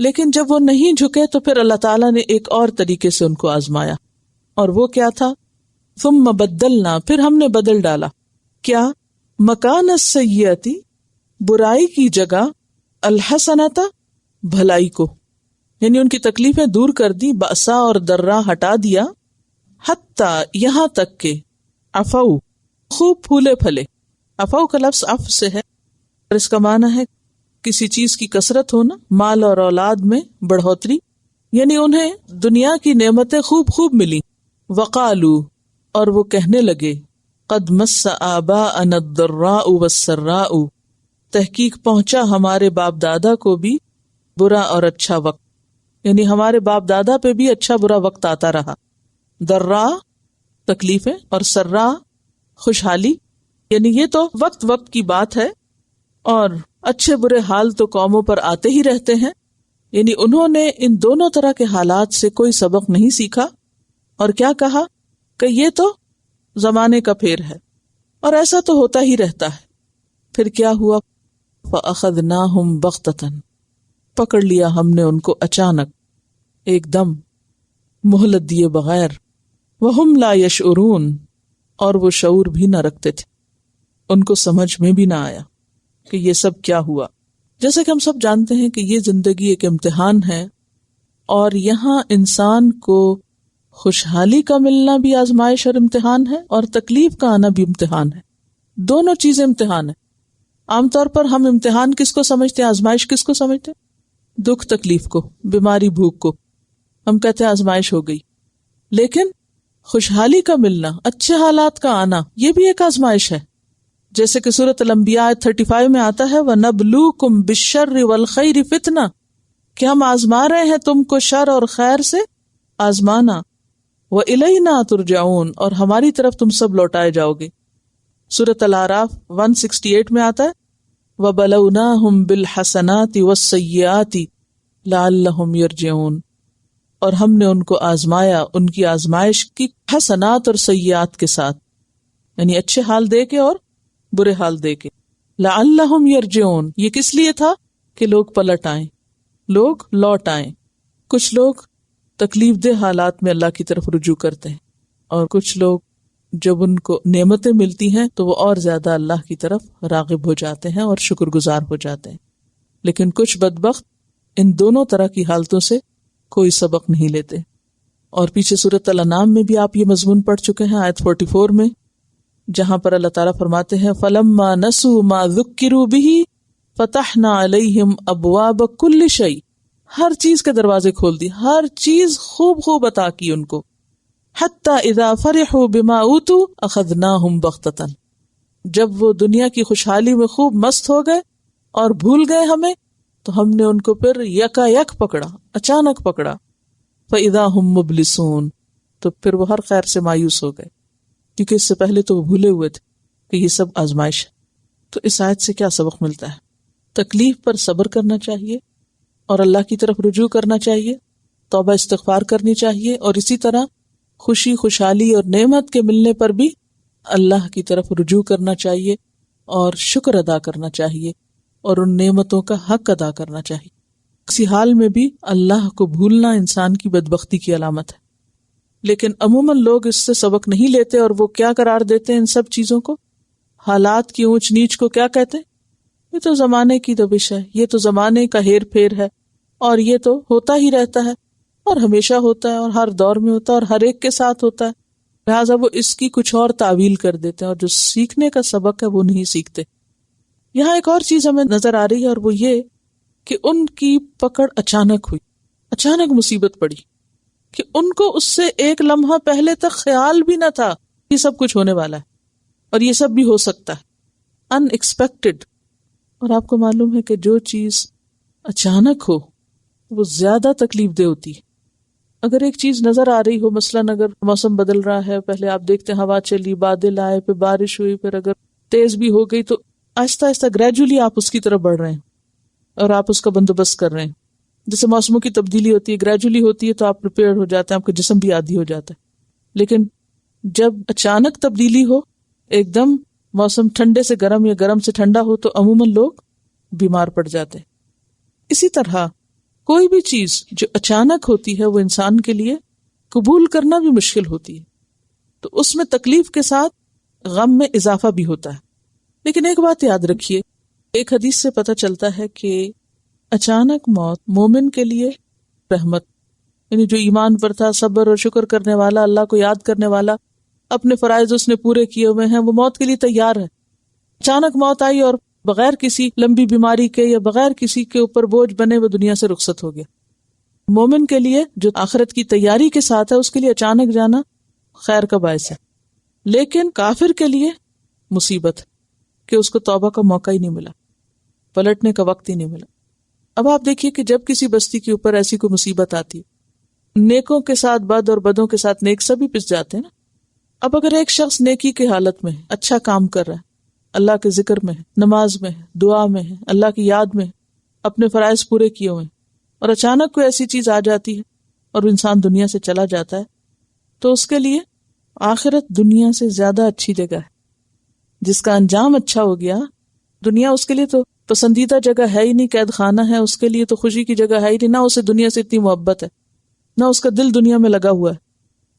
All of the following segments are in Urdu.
لیکن جب وہ نہیں جھکے تو پھر اللہ تعالیٰ نے ایک اور طریقے سے ان کو آزمایا، اور وہ کیا تھا؟ ثم بدلنا، پھر ہم نے بدل ڈالا کیا؟ مکان السیئتی، برائی کی جگہ، الحسنۃ، بھلائی کو، یعنی ان کی تکلیفیں دور کر دی، بأسا اور ضرا ہٹا دیا، حتی یہاں تک کہ عفو، خوب پھولے پھلے۔ عفو کا لفظ عف سے ہے اور اس کا معنی ہے کسی چیز کی کثرت ہونا، مال اور اولاد میں بڑھوتری، یعنی انہیں دنیا کی نعمتیں خوب خوب ملی۔ وقالو، اور وہ کہنے لگے، قد مس آباءنا الضراء والسراء، تحقیق پہنچا ہمارے باپ دادا کو بھی برا اور اچھا وقت، یعنی ہمارے باپ دادا پہ بھی اچھا برا وقت آتا رہا۔ ضراء تکلیفیں اور سراء خوشحالی، یعنی یہ تو وقت وقت کی بات ہے، اور اچھے برے حال تو قوموں پر آتے ہی رہتے ہیں، یعنی انہوں نے ان دونوں طرح کے حالات سے کوئی سبق نہیں سیکھا، اور کیا کہا کہ یہ تو زمانے کا پھیر ہے اور ایسا تو ہوتا ہی رہتا ہے۔ پھر کیا ہوا؟ فَأَخَذْنَاهُمْ بَغْتَةً، پکڑ لیا ہم نے ان کو اچانک، ایک دم، مہلت دیے بغیر، وَهُمْ لَا يَشْعُرُونَ، اور وہ شعور بھی نہ رکھتے تھے، ان کو سمجھ میں بھی نہ آیا کہ یہ سب کیا ہوا۔ جیسے کہ ہم سب جانتے ہیں کہ یہ زندگی ایک امتحان ہے، اور یہاں انسان کو خوشحالی کا ملنا بھی آزمائش اور امتحان ہے، اور تکلیف کا آنا بھی امتحان ہے، دونوں چیزیں امتحان ہیں۔ عام طور پر ہم امتحان کس کو سمجھتے ہیں، آزمائش کس کو سمجھتے ہیں؟ دکھ تکلیف کو، بیماری بھوک کو، ہم کہتے ہیں آزمائش ہو گئی۔ لیکن خوشحالی کا ملنا، اچھے حالات کا آنا، یہ بھی ایک آزمائش ہے، جیسے کہ سورۃ الانبیاء 35 میں آتا ہے، وَنَبْلُوكُمْ بِالشَّرِّ وَالْخَيْرِ فِتْنَةً، کہ ہم آزما رہے ہیں تم کو شر اور خیر سے آزمانا، وَإِلَيْنَا تُرْجَعُونَ، اور ہماری طرف تم سب لوٹائے جاؤ گے۔ سورۃ الاعراف 168 میں آتا ہے، وَبَلَوْنَاهُمْ بِالْحَسَنَاتِ وَالسَّيِّئَاتِ لَعَلَّهُمْ يَرْجِعُونَ، اور ہم نے ان کو آزمایا ان کی آزمائش کی حسنات اور سیئات کے ساتھ، یعنی اچھے حال دے کے اور برے حال دے کے۔ لعلہم یرجعون، یہ کس لیے تھا؟ کہ لوگ پلٹ آئیں، لوگ لوٹ آئیں۔ کچھ لوگ تکلیف دہ حالات میں اللہ کی طرف رجوع کرتے ہیں، اور کچھ لوگ جب ان کو نعمتیں ملتی ہیں تو وہ اور زیادہ اللہ کی طرف راغب ہو جاتے ہیں اور شکر گزار ہو جاتے ہیں۔ لیکن کچھ بدبخت ان دونوں طرح کی حالتوں سے کوئی سبق نہیں لیتے۔ اور پیچھے سورۃ الانعام میں بھی آپ یہ مضمون پڑھ چکے ہیں، آیت 44 میں، جہاں پر اللہ تعالیٰ فرماتے ہیں فَلَمَّا نَسُوا مَا ذُكِّرُوا بِهِ فَتَحْنَا عَلَيْهِمْ أَبْوَابَ كُلِّ شَيْءٍ، ہر چیز کے دروازے کھول دی، ہر چیز خوب خوب عطا کی ان کو، حَتَّى إِذَا فَرِحُوا بِمَا أُوتُوا أَخَذْنَاهُمْ بَغْتَةً، جب وہ دنیا کی خوشحالی میں خوب مست ہو گئے اور بھول گئے ہمیں، تو ہم نے ان کو پھر یکا یک پکڑا، اچانک پکڑا۔ فَإِذَا هُمْ مُبْلِسُونَ، تو پھر وہ ہر خیر سے مایوس ہو گئے، کیونکہ اس سے پہلے تو وہ بھولے ہوئے تھے کہ یہ سب آزمائش ہے۔ تو اس آیت سے کیا سبق ملتا ہے؟ تکلیف پر صبر کرنا چاہیے، اور اللہ کی طرف رجوع کرنا چاہیے، توبہ استغفار کرنی چاہیے، اور اسی طرح خوشی خوشحالی اور نعمت کے ملنے پر بھی اللہ کی طرف رجوع کرنا چاہیے اور شکر ادا کرنا چاہیے، اور ان نعمتوں کا حق ادا کرنا چاہیے۔ کسی حال میں بھی اللہ کو بھولنا انسان کی بدبختی کی علامت ہے، لیکن عموماً لوگ اس سے سبق نہیں لیتے، اور وہ کیا قرار دیتے ہیں ان سب چیزوں کو، حالات کی اونچ نیچ کو کیا کہتے ہیں؟ یہ تو زمانے کی دبش ہے، یہ تو زمانے کا ہیر پھیر ہے، اور یہ تو ہوتا ہی رہتا ہے، اور ہمیشہ ہوتا ہے، اور ہر دور میں ہوتا ہے، اور ہر ایک کے ساتھ ہوتا ہے، لہٰذا وہ اس کی کچھ اور تعویل کر دیتے ہیں، اور جو سیکھنے کا سبق ہے وہ نہیں سیکھتے۔ یہاں ایک اور چیز ہمیں نظر آ رہی ہے، اور وہ یہ کہ ان کی پکڑ اچانک ہوئی، اچانک مصیبت پڑی، کہ ان کو اس سے ایک لمحہ پہلے تک خیال بھی نہ تھا یہ سب کچھ ہونے والا ہے، اور یہ سب بھی ہو سکتا ہے، ان ایکسپیکٹڈ۔ اور آپ کو معلوم ہے کہ جو چیز اچانک ہو وہ زیادہ تکلیف دہ ہوتی ہے۔ اگر ایک چیز نظر آ رہی ہو، مثلاً اگر موسم بدل رہا ہے، پہلے آپ دیکھتے ہیں ہوا چلی، بادل آئے، پھر بارش ہوئی، پھر اگر تیز بھی ہو گئی، تو آہستہ آہستہ گریجولی آپ اس کی طرف بڑھ رہے ہیں اور آپ اس کا بندوبست کر رہے ہیں۔ جیسے موسموں کی تبدیلی ہوتی ہے، گریجولی ہوتی ہے، تو آپ پریپیئر ہو جاتے ہیں، آپ کا جسم بھی عادی ہو جاتا ہے۔ لیکن جب اچانک تبدیلی ہو، ایک دم موسم ٹھنڈے سے گرم یا گرم سے ٹھنڈا ہو، تو عموماً لوگ بیمار پڑ جاتے ہیں۔ اسی طرح کوئی بھی چیز جو اچانک ہوتی ہے وہ انسان کے لیے قبول کرنا بھی مشکل ہوتی ہے، تو اس میں تکلیف کے ساتھ غم میں اضافہ بھی ہوتا ہے۔ لیکن ایک بات یاد رکھیے، ایک حدیث سے پتہ چلتا ہے کہ اچانک موت مومن کے لیے رحمت، یعنی جو ایمان پر تھا، صبر اور شکر کرنے والا، اللہ کو یاد کرنے والا، اپنے فرائض اس نے پورے کیے ہوئے ہیں، وہ موت کے لیے تیار ہے۔ اچانک موت آئی اور بغیر کسی لمبی بیماری کے یا بغیر کسی کے اوپر بوجھ بنے وہ دنیا سے رخصت ہو گیا۔ مومن کے لیے جو آخرت کی تیاری کے ساتھ ہے، اس کے لیے اچانک جانا خیر کا باعث ہے، لیکن کافر کے لیے مصیبت کہ اس کو توبہ کا موقع ہی نہیں ملا، پلٹنے کا وقت ہی نہیں ملا۔ اب آپ دیکھیے کہ جب کسی بستی کے اوپر ایسی کوئی مصیبت آتی، نیکوں کے ساتھ بد اور بدوں کے ساتھ نیک سبھی پس جاتے ہیں نا۔ اب اگر ایک شخص نیکی کی حالت میں ہے، اچھا کام کر رہا ہے، اللہ کے ذکر میں ہے، نماز میں ہے، دعا میں ہے، اللہ کی یاد میں ہے، اپنے فرائض پورے کیے ہوئے ہیں، اور اچانک کوئی ایسی چیز آ جاتی ہے اور انسان دنیا سے چلا جاتا ہے، تو اس کے لیے آخرت دنیا سے زیادہ اچھی جگہ ہے۔ جس کا انجام اچھا ہو گیا، دنیا اس کے لیے تو پسندیدہ جگہ ہے ہی نہیں، قید خانہ ہے، اس کے لیے تو خوشی کی جگہ ہے ہی نہیں، نہ اسے دنیا سے اتنی محبت ہے، نہ اس کا دل دنیا میں لگا ہوا ہے،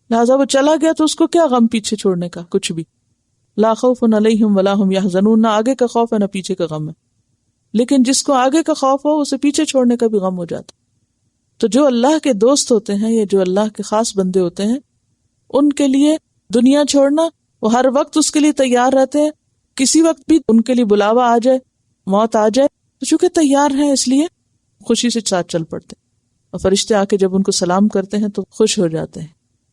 لہٰذا وہ چلا گیا تو اس کو کیا غم پیچھے چھوڑنے کا، کچھ بھی۔ لا خوف علیہم ولا ہم یحزنون، نہ آگے کا خوف ہے نہ پیچھے کا غم ہے۔ لیکن جس کو آگے کا خوف ہو اسے پیچھے چھوڑنے کا بھی غم ہو جاتا۔ تو جو اللہ کے دوست ہوتے ہیں یا جو اللہ کے خاص بندے ہوتے ہیں، ان کے لیے دنیا چھوڑنا، وہ ہر وقت اس کے لیے تیار رہتے ہیں، کسی وقت بھی ان کے لیے بلاوا آ جائے، موت آ جائے تو چونکہ تیار ہیں اس لیے خوشی سے ساتھ چل پڑتے ہیں، اور فرشتے آ کے جب ان کو سلام کرتے ہیں تو خوش ہو جاتے ہیں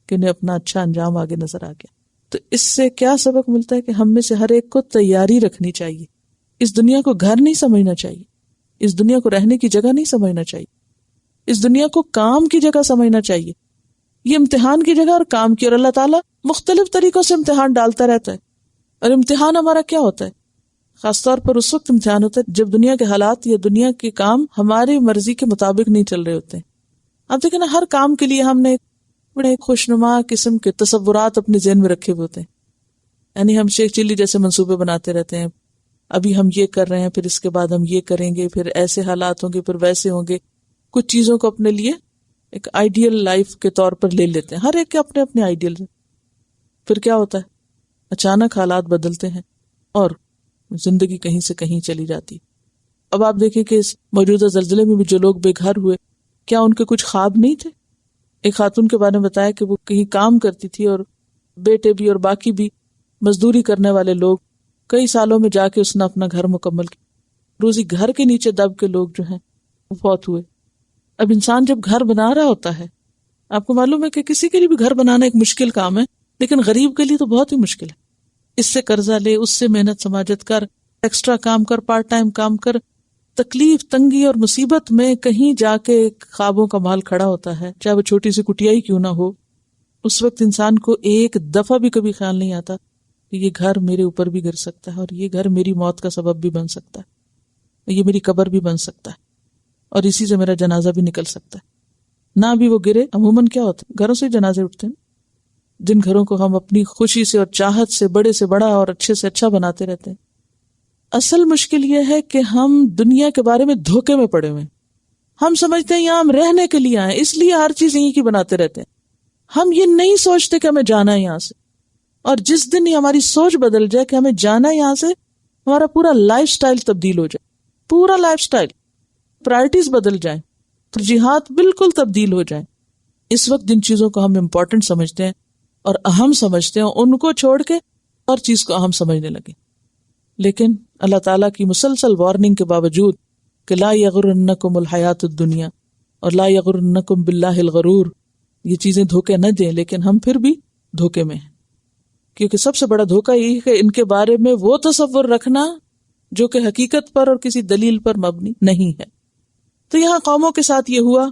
کہ انہیں اپنا اچھا انجام آگے نظر آ گیا۔ تو اس سے کیا سبق ملتا ہے کہ ہم میں سے ہر ایک کو تیاری رکھنی چاہیے، اس دنیا کو گھر نہیں سمجھنا چاہیے، اس دنیا کو رہنے کی جگہ نہیں سمجھنا چاہیے، اس دنیا کو کام کی جگہ سمجھنا چاہیے۔ یہ امتحان کی جگہ اور کام کی، اور اللہ تعالیٰ مختلف طریقوں سے امتحان ڈالتا رہتا ہے۔ اور امتحان ہمارا کیا ہوتا ہے؟ خاص طور پر اس وقت امتحان ہوتا ہے جب دنیا کے حالات یا دنیا کے کام ہماری مرضی کے مطابق نہیں چل رہے ہوتے ہیں۔ اب دیکھیں نا، ہر کام کے لیے ہم نے بڑے خوشنما قسم کے تصورات اپنے ذہن میں رکھے ہوئے ہوتے ہیں، یعنی ہم شیخ چلی جیسے منصوبے بناتے رہتے ہیں، ابھی ہم یہ کر رہے ہیں، پھر اس کے بعد ہم یہ کریں گے، پھر ایسے حالات ہوں گے، پھر ویسے ہوں گے۔ کچھ چیزوں کو اپنے لیے ایک آئیڈیل لائف کے طور پر لے لیتے ہیں، ہر ایک کے اپنے اپنے آئیڈیل ہیں۔ پھر کیا ہوتا ہے؟ اچانک حالات بدلتے ہیں اور زندگی کہیں سے کہیں چلی جاتی۔ اب آپ دیکھیں کہ اس موجودہ زلزلے میں بھی جو لوگ بے گھر ہوئے، کیا ان کے کچھ خواب نہیں تھے؟ ایک خاتون کے بارے میں بتایا کہ وہ کہیں کام کرتی تھی اور بیٹے بھی اور باقی بھی مزدوری کرنے والے لوگ، کئی سالوں میں جا کے اس نے اپنا گھر مکمل کیا، روزی گھر کے نیچے دب کے لوگ جو ہیں وہ فوت ہوئے۔ اب انسان جب گھر بنا رہا ہوتا ہے، آپ کو معلوم ہے کہ کسی کے لیے بھی گھر بنانا ایک مشکل کام ہے، لیکن غریب کے لیے تو بہت ہی مشکل ہے۔ اس سے قرضہ لے، اس سے محنت سماجت کر، ایکسٹرا کام کر، پارٹ ٹائم کام کر، تکلیف، تنگی اور مصیبت میں کہیں جا کے خوابوں کا محل کھڑا ہوتا ہے، چاہے وہ چھوٹی سی کٹیا ہی کیوں نہ ہو۔ اس وقت انسان کو ایک دفعہ بھی کبھی خیال نہیں آتا کہ یہ گھر میرے اوپر بھی گر سکتا ہے، اور یہ گھر میری موت کا سبب بھی بن سکتا ہے، یہ میری قبر بھی بن سکتا ہے، اور اسی سے میرا جنازہ بھی نکل سکتا ہے۔ نہ بھی وہ گرے، عموماً کیا ہوتا ہے، گھروں سے جنازے اٹھتے ہیں، جن گھروں کو ہم اپنی خوشی سے اور چاہت سے بڑے سے بڑا اور اچھے سے اچھا بناتے رہتے ہیں۔ اصل مشکل یہ ہے کہ ہم دنیا کے بارے میں دھوکے میں پڑے ہوئے ہیں۔ ہم سمجھتے ہیں یہاں ہم رہنے کے لیے آئے، اس لیے ہر چیز یہیں کی بناتے رہتے ہیں۔ ہم یہ نہیں سوچتے کہ ہمیں جانا ہے یہاں سے، اور جس دن یہ ہماری سوچ بدل جائے کہ ہمیں جانا ہے یہاں سے، ہمارا پورا لائف سٹائل تبدیل ہو جائے، پورا لائف سٹائل، پرائرٹیز بدل جائیں، ترجیحات بالکل تبدیل ہو جائیں۔ اس وقت جن چیزوں کو ہم امپورٹنٹ سمجھتے ہیں اور اہم سمجھتے ہیں، ان کو چھوڑ کے ہر چیز کو اہم سمجھنے لگے۔ لیکن اللہ تعالیٰ کی مسلسل وارننگ کے باوجود کہ لا یغرنکم الحیات الدنیا اور لا یغرنکم باللہ الغرور، یہ چیزیں دھوکے نہ دیں، لیکن ہم پھر بھی دھوکے میں ہیں، کیونکہ سب سے بڑا دھوکہ یہ ہے کہ ان کے بارے میں وہ تصور رکھنا جو کہ حقیقت پر اور کسی دلیل پر مبنی نہیں ہے۔ تو یہاں قوموں کے ساتھ یہ ہوا،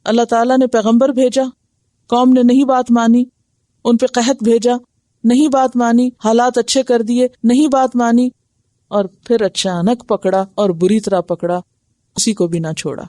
اللہ تعالیٰ نے پیغمبر بھیجا، قوم نے نہیں بات مانی، ان پہ قحط بھیجا، نہیں بات مانی، حالات اچھے کر دیے، نہیں بات مانی، اور پھر اچانک پکڑا اور بری طرح پکڑا، کسی کو بھی نہ چھوڑا۔